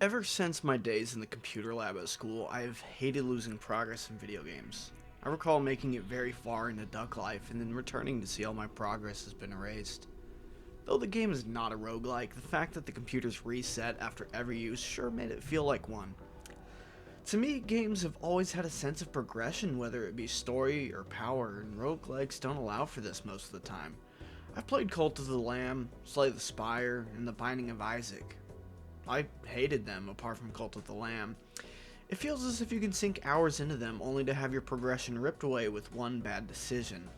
Ever since my days in the computer lab at school, I have hated losing progress in video games. I recall making it very far into Duck Life and then returning to see all my progress has been erased. Though the game is not a roguelike, the fact that the computers reset after every use sure made it feel like one. To me, games have always had a sense of progression, whether it be story or power, and roguelikes don't allow for this most of the time. I've played Cult of the Lamb, Slay the Spire, and The Binding of Isaac. I hated them apart from Cult of the Lamb. It feels as if you can sink hours into them only to have your progression ripped away with one bad decision.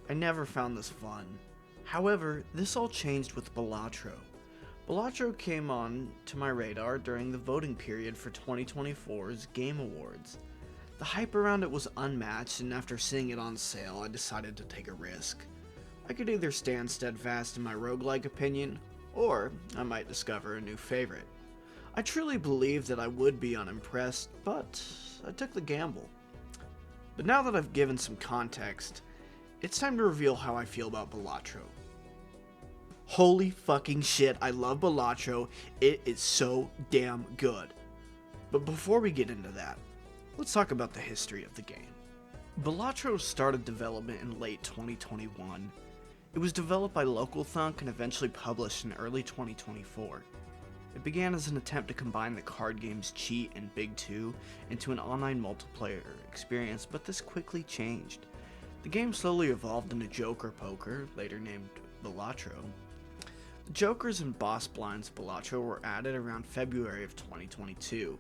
I never found this fun. However, this all changed with Balatro. Balatro came on to my radar during the voting period for 2024's Game Awards. The hype around it was unmatched, and after seeing it on sale, I decided to take a risk. I could either stand steadfast in my roguelike opinion, or I might discover a new favorite. I truly believed that I would be unimpressed, but I took the gamble. But now that I've given some context, it's time to reveal how I feel about Balatro. Holy fucking shit, I love Balatro. It is so damn good. But before we get into that, let's talk about the history of the game. Balatro started development in late 2021. It was developed by Local Thunk and eventually published in early 2024. It began as an attempt to combine the card games Cheat and Big 2 into an online multiplayer experience, but this quickly changed. The game slowly evolved into Joker Poker, later named Balatro. The Jokers and boss blinds of Balatro were added around February of 2022.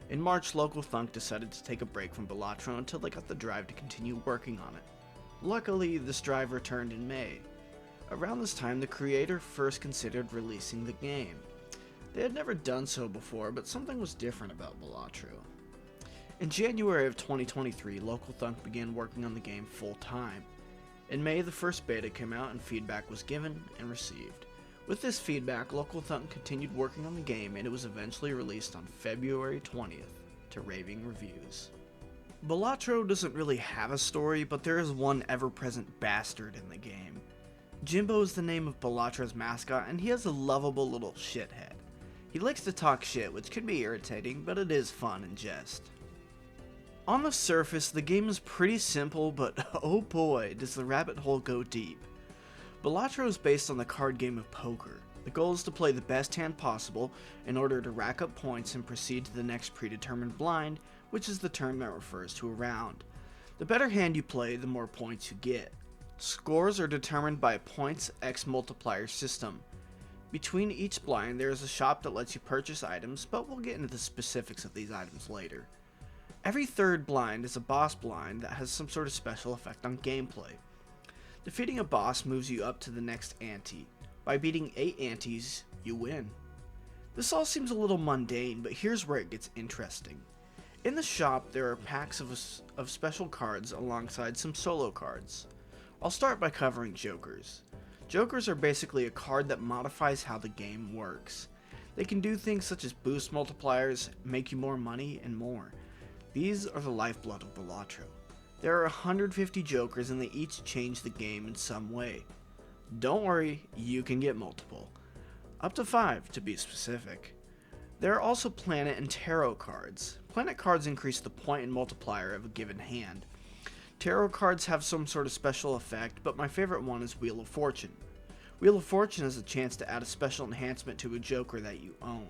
In March, Local Thunk decided to take a break from Balatro until they got the drive to continue working on it. Luckily, this drive returned in May. Around this time, the creator first considered releasing the game. They had never done so before, but something was different about Balatro. In January of 2023, Local Thunk began working on the game full-time. In May, the first beta came out and feedback was given and received. With this feedback, Local Thunk continued working on the game, and it was eventually released on February 20th to raving reviews. Balatro doesn't really have a story, but there is one ever-present bastard in the game. Jimbo is the name of Balatro's mascot, and he has a lovable little shithead. He likes to talk shit, which can be irritating, but it is fun and jest. On the surface, the game is pretty simple, but oh boy, does the rabbit hole go deep. Balatro is based on the card game of poker. The goal is to play the best hand possible in order to rack up points and proceed to the next predetermined blind, which is the term that refers to a round. The better hand you play, the more points you get. Scores are determined by a points X multiplier system. Between each blind, there is a shop that lets you purchase items, but we'll get into the specifics of these items later. Every third blind is a boss blind that has some sort of special effect on gameplay. Defeating a boss moves you up to the next ante. By beating 8 antes, you win. This all seems a little mundane, but here's where it gets interesting. In the shop, there are packs of special cards alongside some solo cards. I'll start by covering Jokers. Jokers are basically a card that modifies how the game works. They can do things such as boost multipliers, make you more money, and more. These are the lifeblood of Balatro. There are 150 Jokers and they each change the game in some way. Don't worry, you can get multiple. Up to 5 to be specific. There are also Planet and Tarot cards. Planet cards increase the point and multiplier of a given hand. Tarot cards have some sort of special effect, but my favorite one is Wheel of Fortune. Wheel of Fortune has a chance to add a special enhancement to a Joker that you own.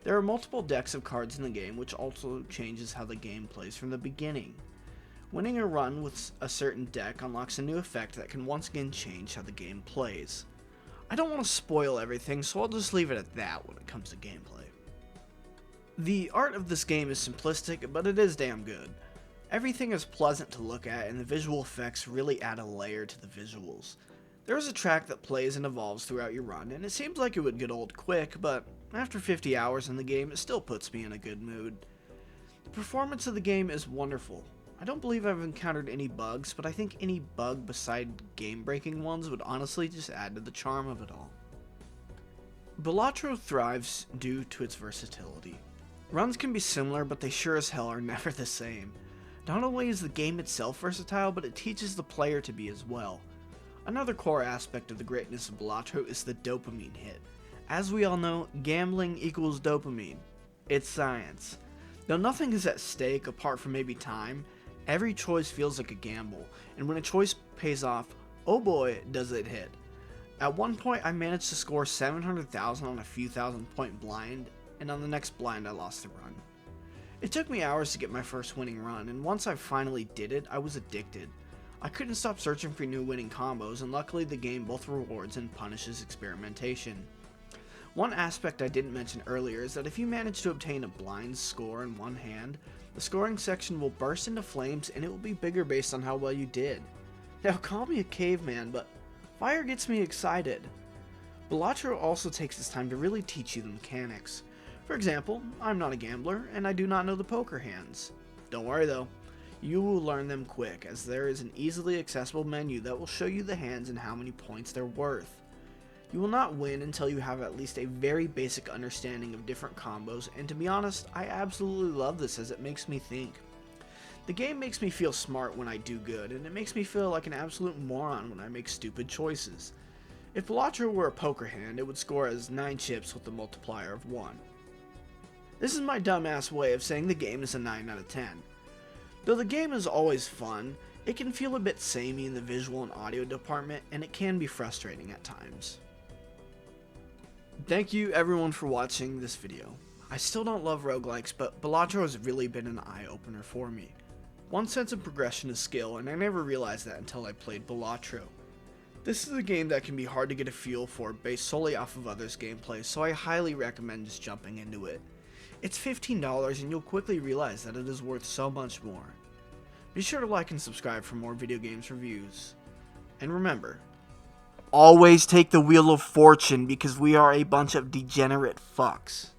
There are multiple decks of cards in the game, which also changes how the game plays from the beginning. Winning a run with a certain deck unlocks a new effect that can once again change how the game plays. I don't want to spoil everything, so I'll just leave it at that when it comes to gameplay. The art of this game is simplistic, but it is damn good. Everything is pleasant to look at, and the visual effects really add a layer to the visuals. There is a track that plays and evolves throughout your run, and it seems like it would get old quick, but after 50 hours in the game, it still puts me in a good mood. The performance of the game is wonderful. I don't believe I've encountered any bugs, but I think any bug beside game-breaking ones would honestly just add to the charm of it all. Balatro thrives due to its versatility. Runs can be similar, but they sure as hell are never the same. Not only is the game itself versatile, but it teaches the player to be as well. Another core aspect of the greatness of Balatro is the dopamine hit. As we all know, gambling equals dopamine. It's science. Though nothing is at stake apart from maybe time, every choice feels like a gamble, and when a choice pays off, oh boy, does it hit. At one point, I managed to score 700,000 on a few thousand point blind, and on the next blind I lost the run. It took me hours to get my first winning run, and once I finally did it, I was addicted. I couldn't stop searching for new winning combos, and luckily the game both rewards and punishes experimentation. One aspect I didn't mention earlier is that if you manage to obtain a blind score in one hand, the scoring section will burst into flames and it will be bigger based on how well you did. Now call me a caveman, but fire gets me excited. Balatro also takes its time to really teach you the mechanics. For example, I'm not a gambler and I do not know the poker hands. Don't worry though, you will learn them quick as there is an easily accessible menu that will show you the hands and how many points they're worth. You will not win until you have at least a very basic understanding of different combos, and to be honest, I absolutely love this as it makes me think. The game makes me feel smart when I do good, and it makes me feel like an absolute moron when I make stupid choices. If Balatro were a poker hand, it would score as 9 chips with a multiplier of 1. This is my dumbass way of saying the game is a 9 out of 10. Though the game is always fun, it can feel a bit samey in the visual and audio department, and it can be frustrating at times. Thank you everyone for watching this video. I still don't love roguelikes, but Balatro has really been an eye-opener for me. One sense of progression is skill, and I never realized that until I played Balatro. This is a game that can be hard to get a feel for based solely off of others' gameplay, so I highly recommend just jumping into it. It's $15 and you'll quickly realize that it is worth so much more. Be sure to like and subscribe for more video games reviews. And remember, always take the wheel of fortune because we are a bunch of degenerate fucks.